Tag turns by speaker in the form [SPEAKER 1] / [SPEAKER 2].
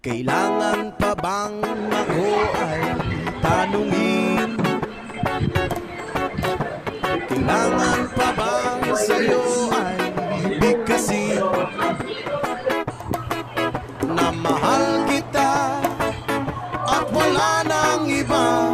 [SPEAKER 1] Kailangan pa bang ako ay tanungin? Kailangan pa bang sa'yo ay bigkasin na mahal kita at wala nang iba?